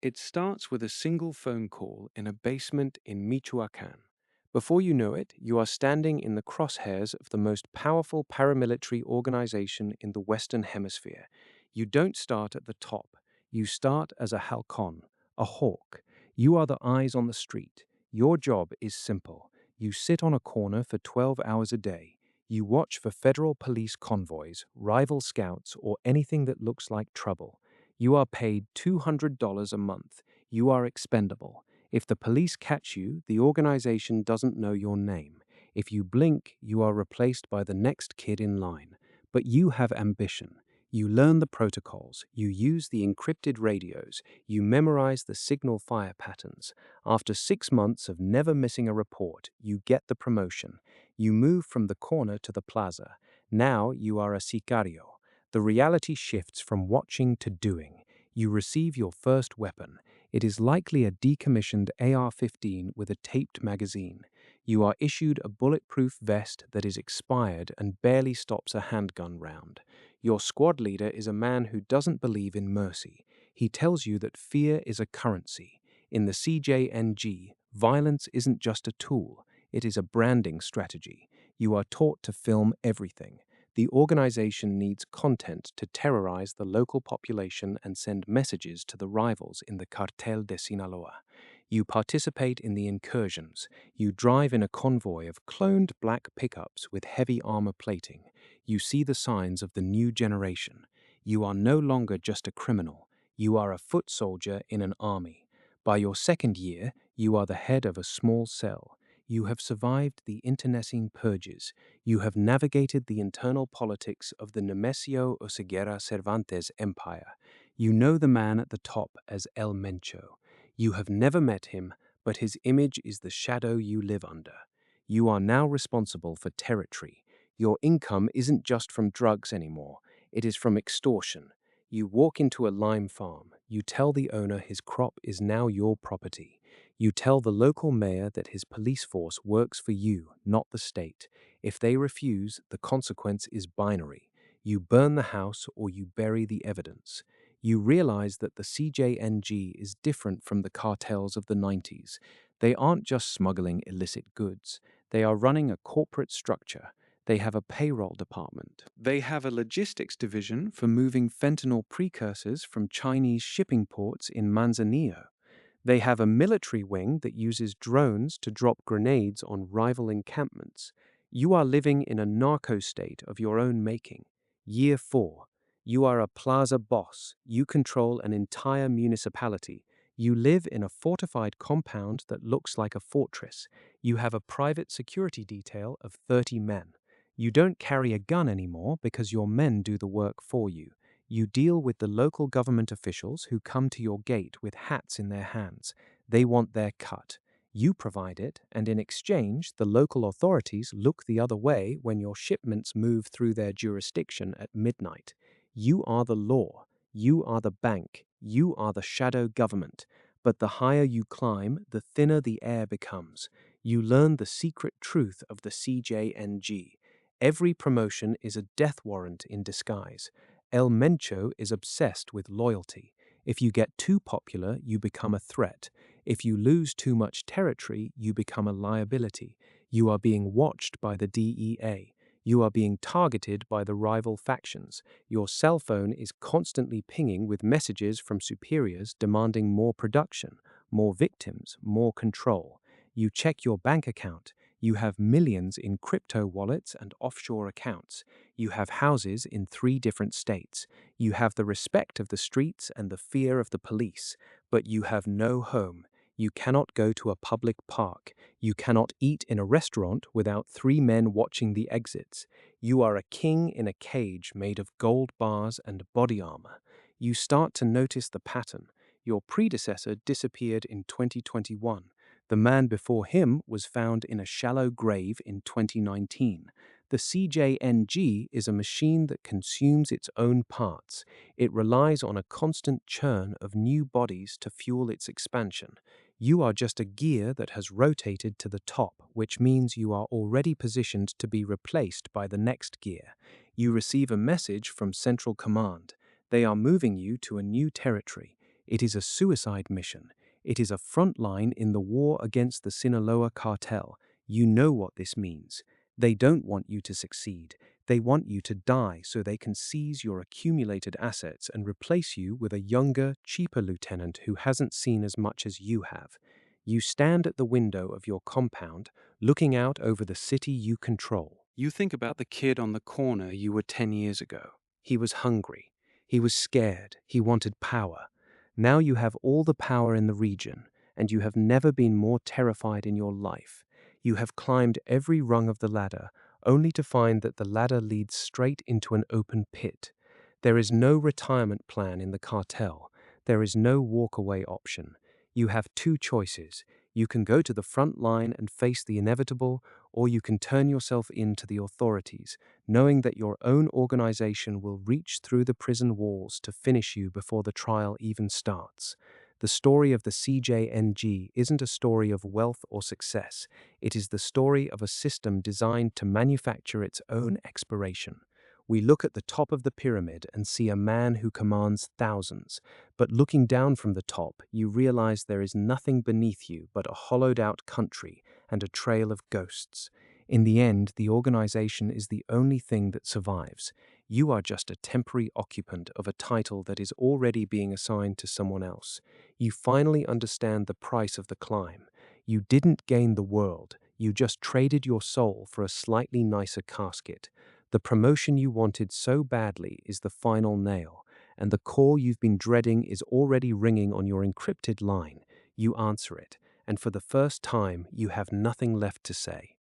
It starts with a single phone call in a basement in Michoacán. Before you know it, you are standing in the crosshairs of the most powerful paramilitary organization in the Western Hemisphere. You don't start at the top. You start as a halcón, a hawk. You are the eyes on the street. Your job is simple. You sit on a corner for 12 hours a day. You watch for federal police convoys, rival scouts, or anything that looks like trouble. You are paid $200 a month. You are expendable. If the police catch you, the organization doesn't know your name. If you blink, you are replaced by the next kid in line. But you have ambition. You learn the protocols. You use the encrypted radios. You memorize the signal fire patterns. After 6 months of never missing a report, you get the promotion. You move from the corner to the plaza. Now you are a sicario. The reality shifts from watching to doing. You receive your first weapon. It is likely a decommissioned AR-15 with a taped magazine. You are issued a bulletproof vest that is expired and barely stops a handgun round. Your squad leader is a man who doesn't believe in mercy. He tells you that fear is a currency. In the CJNG, violence isn't just a tool, it is a branding strategy. You are taught to film everything. The organization needs content to terrorize the local population and send messages to the rivals in the Cartel de Sinaloa. You participate in the incursions. You drive in a convoy of cloned black pickups with heavy armor plating. You see the signs of the new generation. You are no longer just a criminal. You are a foot soldier in an army. By your second year, you are the head of a small cell. You have survived the internecine purges. You have navigated the internal politics of the Nemesio Oseguera Cervantes empire. You know the man at the top as El Mencho. You have never met him, but his image is the shadow you live under. You are now responsible for territory. Your income isn't just from drugs anymore. It is from extortion. You walk into a lime farm. You tell the owner his crop is now your property. You tell the local mayor that his police force works for you, not the state. If they refuse, the consequence is binary. You burn the house or you bury the evidence. You realize that the CJNG is different from the cartels of the 90s. They aren't just smuggling illicit goods. They are running a corporate structure. They have a payroll department. They have a logistics division for moving fentanyl precursors from Chinese shipping ports in Manzanillo. They have a military wing that uses drones to drop grenades on rival encampments. You are living in a narco state of your own making. Year 4. You are a plaza boss. You control an entire municipality. You live in a fortified compound that looks like a fortress. You have a private security detail of 30 men. You don't carry a gun anymore because your men do the work for you. You deal with the local government officials who come to your gate with hats in their hands. They want their cut. You provide it, and in exchange, the local authorities look the other way when your shipments move through their jurisdiction at midnight. You are the law. You are the bank. You are the shadow government. But the higher you climb, the thinner the air becomes. You learn the secret truth of the CJNG. Every promotion is a death warrant in disguise. El Mencho is obsessed with loyalty. If you get too popular, you become a threat. If you lose too much territory, you become a liability. You are being watched by the DEA. You are being targeted by the rival factions. Your cell phone is constantly pinging with messages from superiors demanding more production, more victims, more control. You check your bank account. You have millions in crypto wallets and offshore accounts. You have houses in 3 different states. You have the respect of the streets and the fear of the police. But you have no home. You cannot go to a public park. You cannot eat in a restaurant without 3 men watching the exits. You are a king in a cage made of gold bars and body armor. You start to notice the pattern. Your predecessor disappeared in 2021. The man before him was found in a shallow grave in 2019. The CJNG is a machine that consumes its own parts. It relies on a constant churn of new bodies to fuel its expansion. You are just a gear that has rotated to the top, which means you are already positioned to be replaced by the next gear. You receive a message from Central Command. They are moving you to a new territory. It is a suicide mission. It is a front line in the war against the Sinaloa cartel. You know what this means. They don't want you to succeed. They want you to die so they can seize your accumulated assets and replace you with a younger, cheaper lieutenant who hasn't seen as much as you have. You stand at the window of your compound, looking out over the city you control. You think about the kid on the corner you were 10 years ago. He was hungry. He was scared. He wanted power. Now you have all the power in the region, and you have never been more terrified in your life. You have climbed every rung of the ladder, only to find that the ladder leads straight into an open pit. There is no retirement plan in the cartel. There is no walk-away option. You have two choices. You can go to the front line and face the inevitable, or you can turn yourself in to the authorities, knowing that your own organization will reach through the prison walls to finish you before the trial even starts. The story of the CJNG isn't a story of wealth or success. It is the story of a system designed to manufacture its own expiration. We look at the top of the pyramid and see a man who commands thousands, but looking down from the top, you realize there is nothing beneath you but a hollowed-out country and a trail of ghosts. In the end, the organization is the only thing that survives. You are just a temporary occupant of a title that is already being assigned to someone else. You finally understand the price of the climb. You didn't gain the world. You just traded your soul for a slightly nicer casket. The promotion you wanted so badly is the final nail, and the call you've been dreading is already ringing on your encrypted line. You answer it, and for the first time, you have nothing left to say.